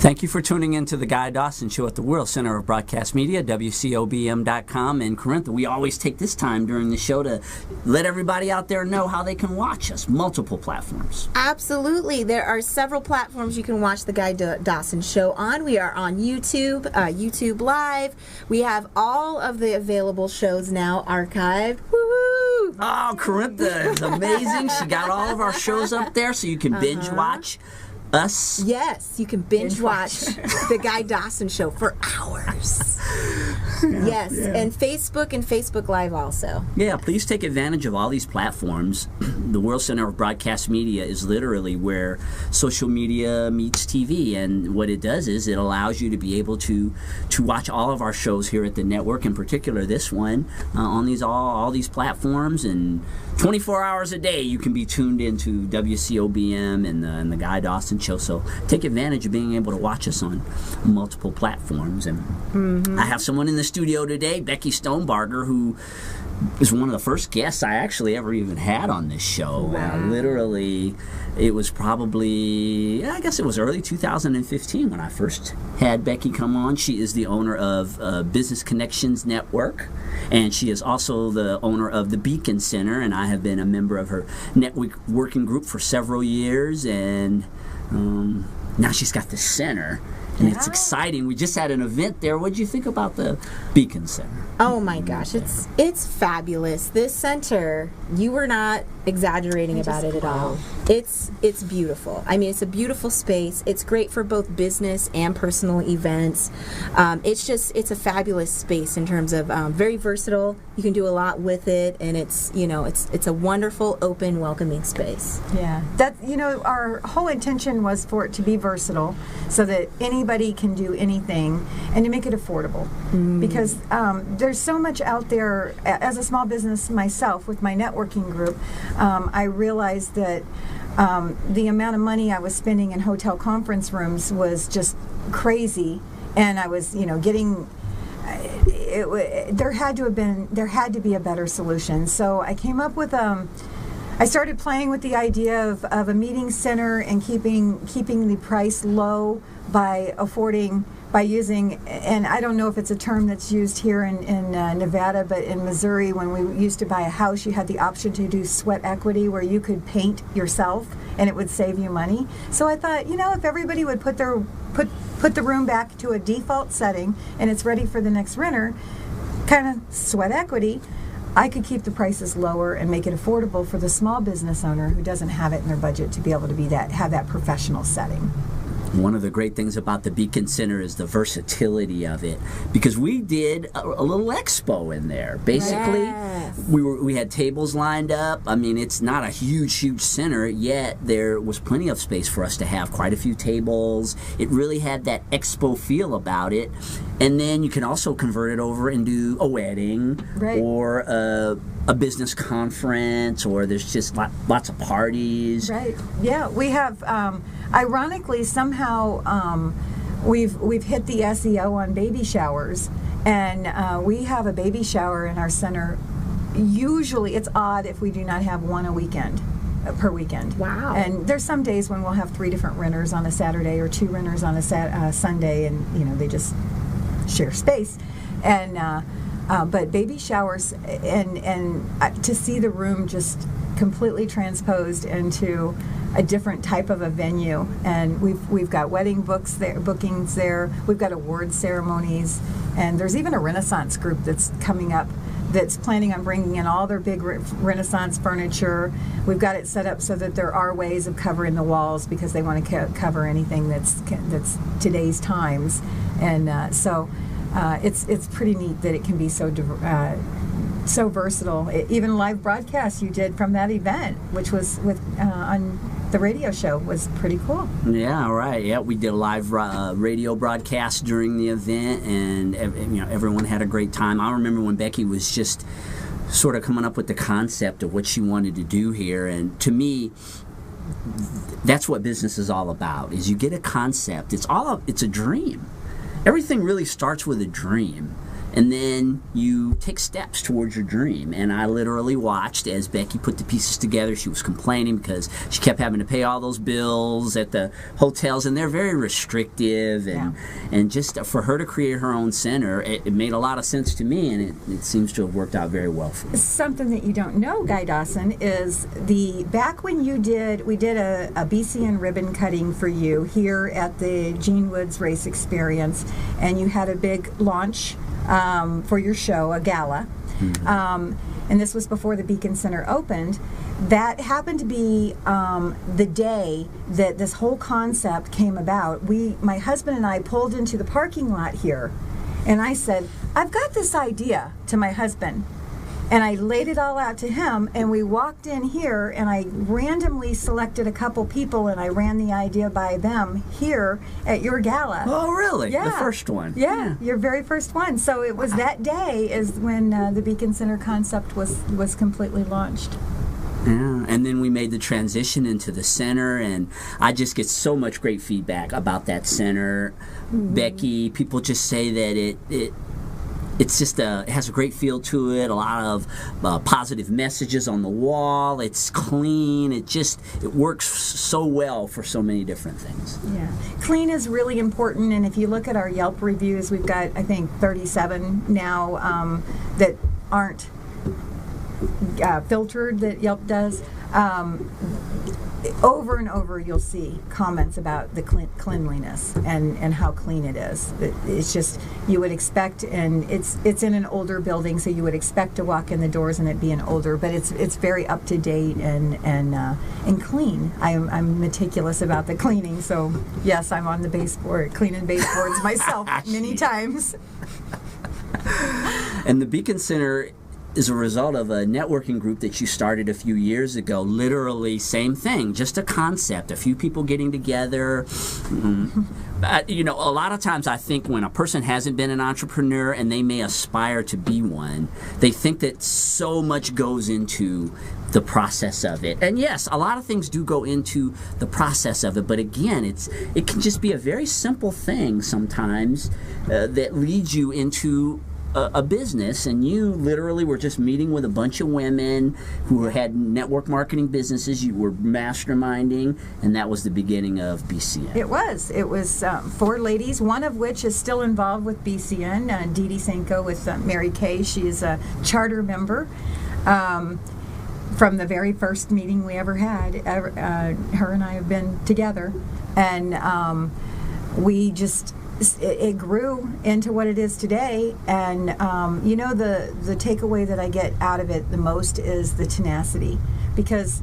Thank you for tuning in to the Guy Dawson Show at the World Center of Broadcast Media, WCOBM.com. And Corinth, we always take this time during the show to let everybody out there know how they can watch us. Multiple platforms. Absolutely. There are several platforms you can watch the Guy Dawson Show on. We are on YouTube, YouTube Live. We have all of the available shows now archived. Woo-hoo! Oh, Corintha is amazing. She got all of our shows up there so you can binge watch us. Yes, you can binge watch the Guy Dawson Show for hours. Yes, and Facebook and Facebook Live also. Yeah, please take advantage of all these platforms. The World Center of Broadcast Media is literally where social media meets TV, and what it does is it allows you to be able to watch all of our shows here at the network, in particular this one, on these all these platforms, and 24 hours a day you can be tuned into WCOBM and the Guy Dawson Show. So take advantage of being able to watch us on multiple platforms. And I have someone in the studio today, Becky Stonebarger, who is one of the first guests I actually ever even had on this show. Wow. Literally, it was probably, I guess it was early 2015 when I first had Becky come on. She is the owner of Business Connections Network, and she is also the owner of the Beacon Center, and I have been a member of her network working group for several years, and now she's got the center. And it's exciting. We just had an event there. What did you think about the Beacon Center? Oh my gosh, it's fabulous. This center, you were not exaggerating about it at all. It's beautiful. I mean, it's a beautiful space. It's great for both business and personal events. It's a fabulous space in terms of very versatile. You can do a lot with it, and it's a wonderful, open, welcoming space. Yeah, that our whole intention was for it to be versatile, so that anybody can do anything, and to make it affordable. Because there's so much out there. As a small business myself, with my networking group, I realized that the amount of money I was spending in hotel conference rooms was just crazy, and I was getting. There had to be a better solution. So I came up with I started playing with the idea of a meeting center and keeping the price low by using, and I don't know if it's a term that's used here in Nevada, but in Missouri, when we used to buy a house, you had the option to do sweat equity, where you could paint yourself and it would save you money. So I thought, if everybody would put the room back to a default setting and it's ready for the next renter, kind of sweat equity, I could keep the prices lower and make it affordable for the small business owner who doesn't have it in their budget to be able to have that professional setting. One of the great things about the Beacon Center is the versatility of it, because we did a little expo in there. Basically, yes. we had tables lined up. I mean, it's not a huge center, yet there was plenty of space for us to have quite a few tables. It really had that expo feel about it. And then you can also convert it over and do a wedding, right, or a business conference, or there's just lots of parties. Right. Yeah, we have. Ironically, somehow we've hit the SEO on baby showers, and we have a baby shower in our center. Usually, it's odd if we do not have one per weekend. Wow. And there's some days when we'll have 3 different renters on a Saturday, or 2 renters on a Sunday, and they just share space. And but baby showers, and to see the room just completely transposed into a different type of a venue, and we've got wedding bookings there. We've got award ceremonies, and there's even a Renaissance group that's coming up that's planning on bringing in all their big Renaissance furniture. We've got it set up so that there are ways of covering the walls, because they want to cover anything that's today's times, and so it's pretty neat that it can be so versatile. Even live broadcasts you did from that event, which was with on the radio show, was pretty cool. Yeah, right. Yeah, we did a live radio broadcast during the event, and everyone had a great time. I remember when Becky was just sort of coming up with the concept of what she wanted to do here, and to me, that's what business is all about. Is you get a concept. It's a dream. Everything really starts with a dream. and then you take steps towards your dream. And I literally watched as Becky put the pieces together. She was complaining because she kept having to pay all those bills at the hotels, and they're very restrictive. And just for her to create her own center, it made a lot of sense to me, and it seems to have worked out very well for me. Something that you don't know, Guy Dawson, is back when we did a BCN ribbon cutting for you here at the Gene Woods Race Experience, and you had a big launch for your show, a gala. And this was before the Beacon Center opened. That happened to be the day that this whole concept came about. My husband and I pulled into the parking lot here, and I said, I've got this idea to my husband. And I laid it all out to him, and we walked in here, and I randomly selected a couple people, and I ran the idea by them here at your gala. Oh, really? Yeah. The first one? Yeah, your very first one. So it was that day is when the Beacon Center concept was completely launched. Yeah, and then we made the transition into the center, and I just get so much great feedback about that center. Becky, people just say that it's just it has a great feel to it, a lot of positive messages on the wall. It's clean. It works so well for so many different things. Yeah. Clean is really important, and if you look at our Yelp reviews, we've got, I think, 37 now that aren't filtered that Yelp does. Over and over you'll see comments about the cleanliness and how clean it is. It's just, you would expect, and it's in an older building, so you would expect to walk in the doors and it being older, but it's very up to date and clean. I'm meticulous about the cleaning, so yes, I'm on the baseboard, cleaning baseboards myself many times. And the Beacon Center is a result of a networking group that you started a few years ago. Literally, same thing, just a concept, a few people getting together. A lot of times I think when a person hasn't been an entrepreneur and they may aspire to be one, they think that so much goes into the process of it. And yes, a lot of things do go into the process of it, but again, it can just be a very simple thing sometimes that leads you into a business. And you literally were just meeting with a bunch of women who had network marketing businesses. You were masterminding, and that was the beginning of BCN. It was 4 ladies, one of which is still involved with BCN, Dee Dee Senko with Mary Kay. She is a charter member from the very first meeting we ever had. Her and I have been together, and we just, it grew into what it is today. And the takeaway that I get out of it the most is the tenacity, because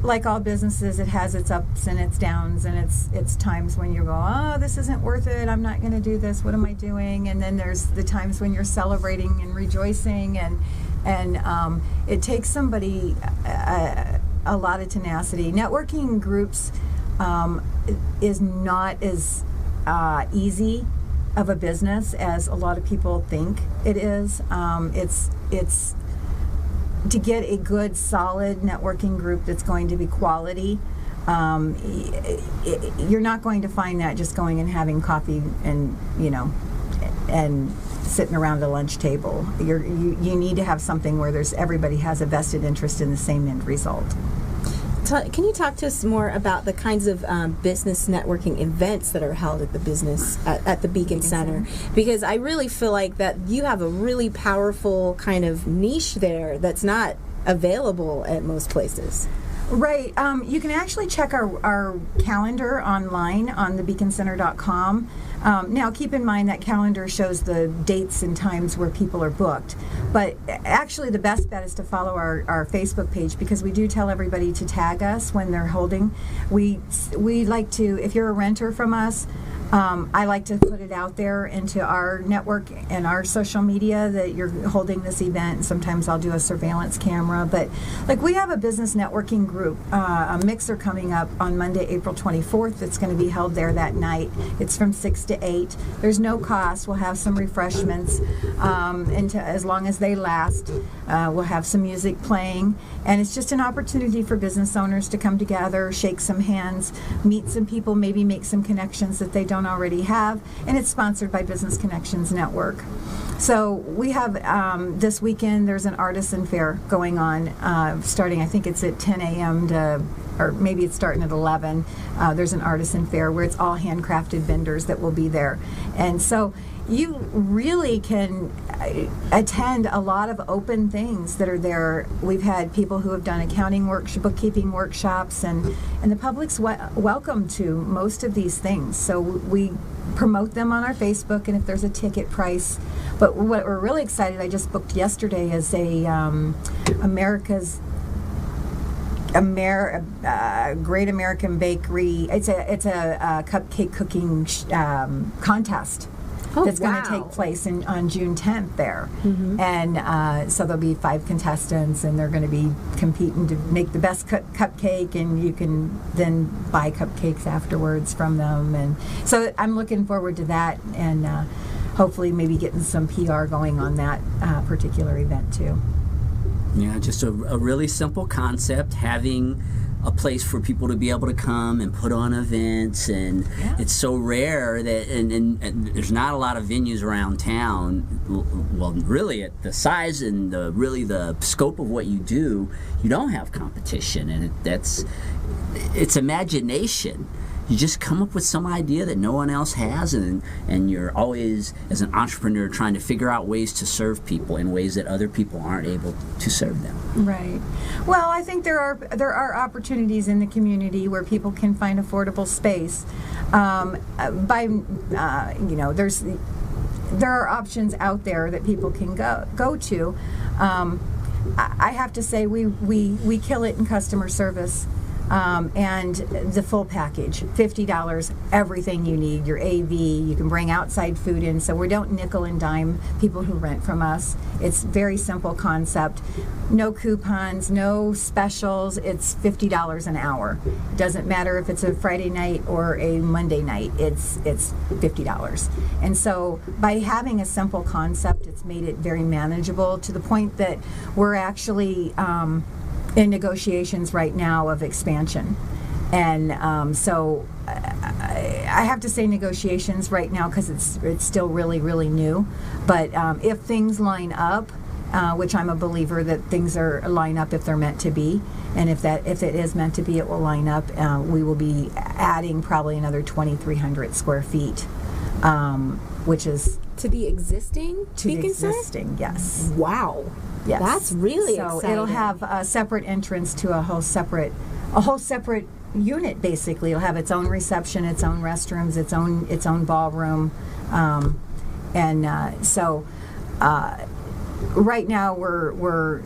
like all businesses, it has its ups and its downs, and it's times when you go, oh, this isn't worth it, I'm not going to do this, what am I doing? And then there's the times when you're celebrating and rejoicing, and it takes somebody a lot of tenacity. Networking groups is not as easy of a business as a lot of people think it is. It's to get a good, solid networking group that's going to be quality. You're not going to find that just going and having coffee and sitting around a lunch table. You need to have something where everybody has a vested interest in the same end result. Can you talk to us more about the kinds of business networking events that are held at the Beacon Center? Because I really feel like that you have a really powerful kind of niche there that's not available at most places. Right. You can actually check our calendar online on thebeaconcenter.com. Now, keep in mind that calendar shows the dates and times where people are booked. But actually, the best bet is to follow our Facebook page, because we do tell everybody to tag us when they're holding. We like to, if you're a renter from us, I like to put it out there into our network and our social media that you're holding this event. And sometimes I'll do a surveillance camera. But like, we have a business networking group, a mixer coming up on Monday, April 24th. That's going to be held there that night. It's from 6 to 8. There's no cost. We'll have some refreshments as long as they last. We'll have some music playing. And it's just an opportunity for business owners to come together, shake some hands, meet some people, maybe make some connections that they don't don't already have, and it's sponsored by Business Connections Network. So we have this weekend, there's an artisan fair going on, starting, I think it's at 10 a.m. or maybe it's starting at 11. There's an artisan fair where it's all handcrafted vendors that will be there. And so you really can attend a lot of open things that are there. We've had people who have done accounting bookkeeping workshops, and the public's welcome to most of these things. So we promote them on our Facebook, and if there's a ticket price. But what we're really excited, I just booked yesterday, is a Great American Bakery. It's a cupcake cooking contest. That's going to take place on June 10th there. And so there'll be 5 contestants, and they're going to be competing to make the best cupcake, and you can then buy cupcakes afterwards from them. And so I'm looking forward to that, and hopefully maybe getting some PR going on that particular event too. Yeah, just a really simple concept, having a place for people to be able to come and put on events, and it's so rare that and there's not a lot of venues around town. Well, really, at the size and the scope of what you do, you don't have competition, and it's imagination. You just come up with some idea that no one else has, and you're always, as an entrepreneur, trying to figure out ways to serve people in ways that other people aren't able to serve them. Right. Well, I think there are opportunities in the community where people can find affordable space. There are options out there that people can go to. I have to say we kill it in customer service. And the full package, $50, everything you need, your AV, you can bring outside food in, so we don't nickel and dime people who rent from us. It's very simple concept. No coupons, no specials, it's $50 an hour. It doesn't matter if it's a Friday night or a Monday night, it's $50. And so by having a simple concept, it's made it very manageable to the point that we're actually in negotiations right now of expansion. And so I have to say negotiations right now because it's still really, really new. But if things line up, which I'm a believer that things line up if they're meant to be, and if it is meant to be, it will line up. We will be adding probably another 2,300 square feet, which is to the existing Beacon Center? Yes. Wow. Yes. That's really exciting. So it'll have a separate entrance to a whole separate unit. Basically, it'll have its own reception, its own restrooms, its own ballroom, so right now we're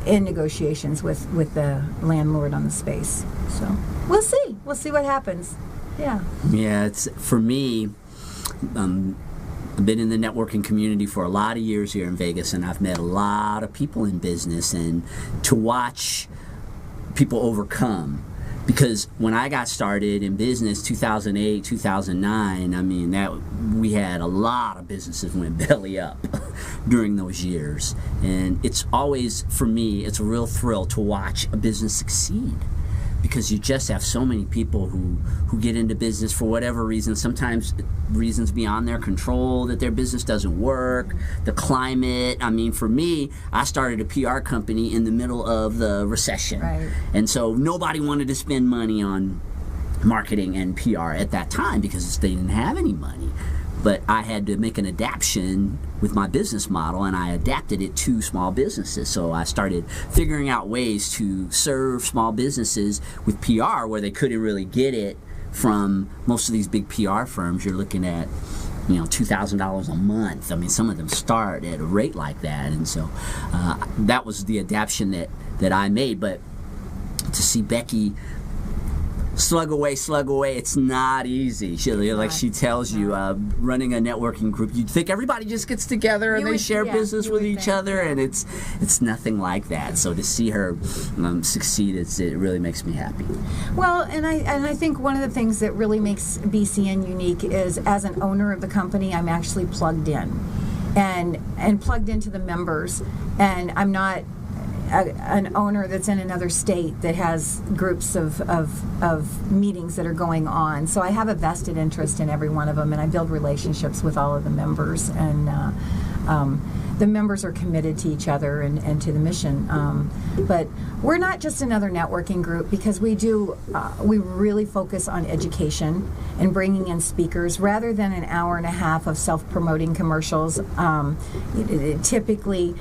in negotiations with the landlord on the space. So we'll see what happens. Yeah. Yeah, it's for me. I've been in the networking community for a lot of years here in Vegas, and I've met a lot of people in business, and to watch people overcome. Because when I got started in business, 2008, 2009, I mean, we had a lot of businesses went belly up during those years. And it's always, for me, it's a real thrill to watch a business succeed. Because you just have so many people who get into business for whatever reason, sometimes reasons beyond their control, that their business doesn't work, the climate. I mean, for me, I started a PR company in the middle of the recession. Right. And so nobody wanted to spend money on marketing and PR at that time because they didn't have any money. But I had to make an adaptation with my business model, and I adapted it to small businesses. So I started figuring out ways to serve small businesses with PR where they couldn't really get it from most of these big PR firms. You're looking at, $2,000 a month. I mean, some of them start at a rate like that. And so that was the adaptation that I made. But to see Becky slug away, it's not easy. She tells you, running a networking group, you'd think everybody just gets together and they share business with each other, and it's nothing like that. So to see her succeed, it really makes me happy. Well, and I think one of the things that really makes BCN unique is, as an owner of the company, I'm actually plugged in and plugged into the members, and I'm not an owner that's in another state that has groups of meetings that are going on. So I have a vested interest in every one of them, and I build relationships with all of the members, and the members are committed to each other and to the mission. But we're not just another networking group, because we really focus on education and bringing in speakers rather than an hour and a half of self-promoting commercials. Typically,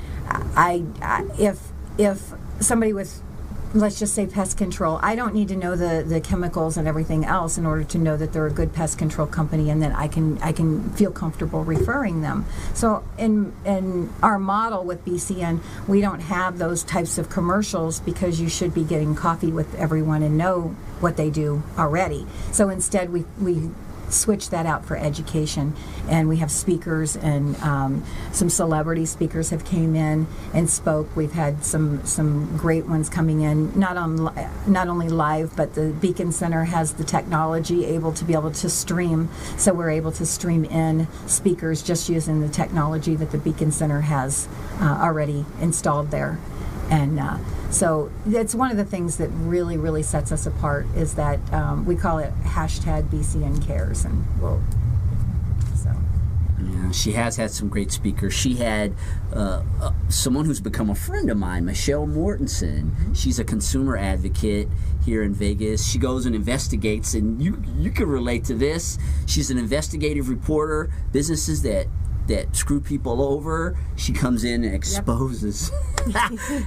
if somebody with, let's just say, pest control, I don't need to know the chemicals and everything else in order to know that they're a good pest control company, and that I can feel comfortable referring them. So in our model with BCN, we don't have those types of commercials, because you should be getting coffee with everyone and know what they do already. So instead, we switch that out for education, and we have speakers, and some celebrity speakers have came in and spoke. We've had some great ones coming in, not only live, but the Beacon Center has the technology able to stream, so we're able to stream in speakers just using the technology that the Beacon Center has already installed there. And so it's one of the things that really, really sets us apart, is that we call it #BCN Cares, and Yeah, she has had some great speakers. She had someone who's become a friend of mine, Michelle Mortensen. She's a consumer advocate here in Vegas. She goes and investigates, and you can relate to this. She's an investigative reporter. Businesses that screw people over, she comes in and exposes.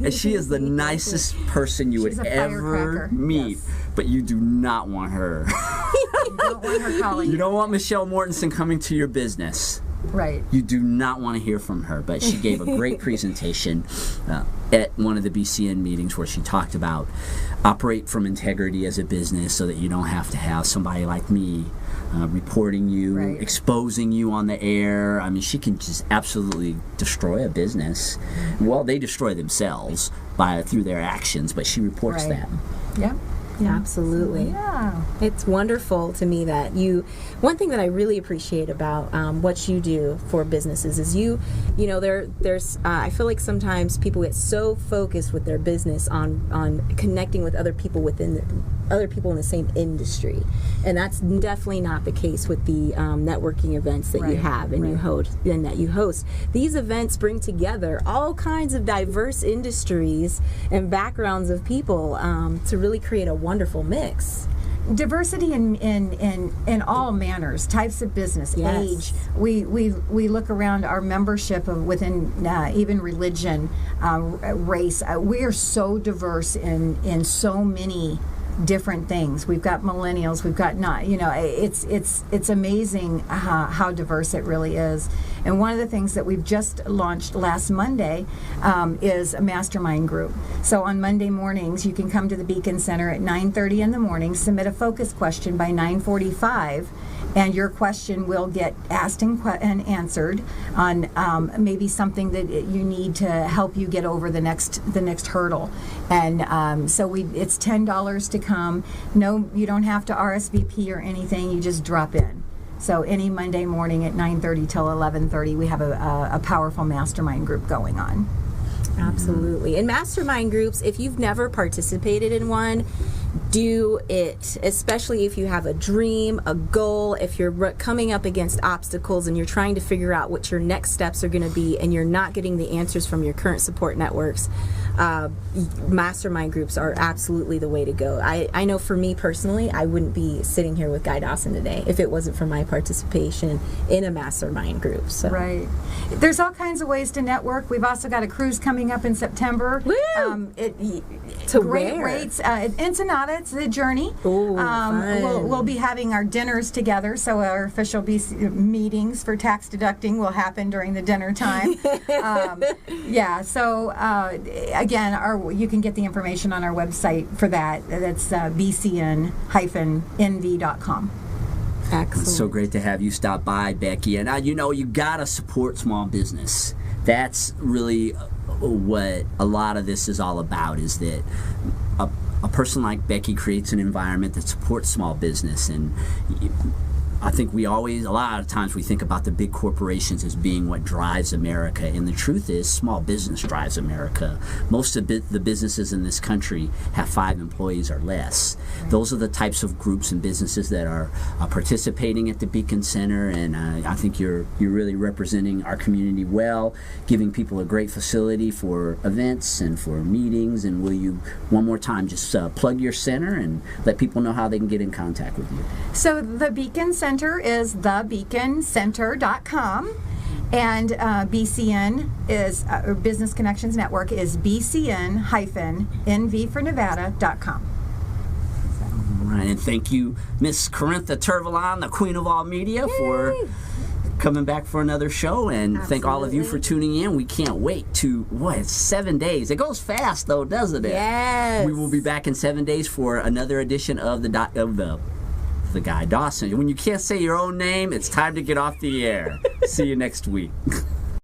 And she is the nicest person you would ever meet. Yes. But you do not want her. You don't want her calling. You don't want Michelle Mortensen coming to your business. Right. You do not want to hear from her. But she gave a great presentation at one of the BCN meetings, where she talked about operate from integrity as a business, so that you don't have to have somebody like me reporting you, right, exposing you on the air. I mean, she can just absolutely destroy a business. Well, they destroy themselves through their actions, but she reports them. Yep. Yeah, absolutely. Yeah. It's wonderful to me that one thing that I really appreciate about what you do for businesses is there's I feel like sometimes people get so focused with their business on connecting with other people in the same industry, and that's definitely not the case with the networking events that you have and you host. These events bring together all kinds of diverse industries and backgrounds of people to really create a wonderful mix. Diversity in all manners, types of business, age. We look around our membership within even religion, race. We are so diverse in so many different things. We've got millennials, we've got not, it's amazing how diverse it really is. And one of the things that we've just launched last Monday is a mastermind group. So on Monday mornings, you can come to the Beacon Center at 9:30 in the morning, submit a focus question by 9:45, and your question will get asked and answered on maybe something that you need to help you get over the next hurdle. And so it's $10 to come. No, you don't have to RSVP or anything. You just drop in. So any Monday morning at 9:30 till 11:30, we have a powerful mastermind group going on. Absolutely. And mastermind groups, if you've never participated in one, do it, especially if you have a dream, a goal, if you're coming up against obstacles and you're trying to figure out what your next steps are going to be and you're not getting the answers from your current support networks. Mastermind groups are absolutely the way to go. I know for me personally, I wouldn't be sitting here with Guy Dawson today if it wasn't for my participation in a mastermind group. So. Right. There's all kinds of ways to network. We've also got a cruise coming up in September. Woo! Great rates. Ensenada, it's the Journey. Ooh, we'll be having our dinners together, so our official meetings for tax deducting will happen during the dinner time. So again, you can get the information on our website for that. That's bcn-nv.com. Excellent. It's so great to have you stop by, Becky. And you gotta support small business. That's really what a lot of this is all about, is that a person like Becky creates an environment that supports small business. And I think a lot of times we think about the big corporations as being what drives America, and the truth is small business drives America. Most of the businesses in this country have 5 employees or less. Those are the types of groups and businesses that are participating at the Beacon Center, and I think you're really representing our community well, giving people a great facility for events and for meetings. And will you, one more time, just plug your center and let people know how they can get in contact with you? So the Beacon Center is thebeaconcenter.com, and BCN is Business Connections Network is bcn-nv-for-nevada.com. All right, and thank you, Miss Corintha Turvalon, the Queen of All Media, for coming back for another show, and thank all of you for tuning in. We can't wait to, it's 7 days. It goes fast, though, doesn't it? Yes. We will be back in 7 days for another edition of the Guy Dawson. When you can't say your own name, it's time to get off the air. See you next week.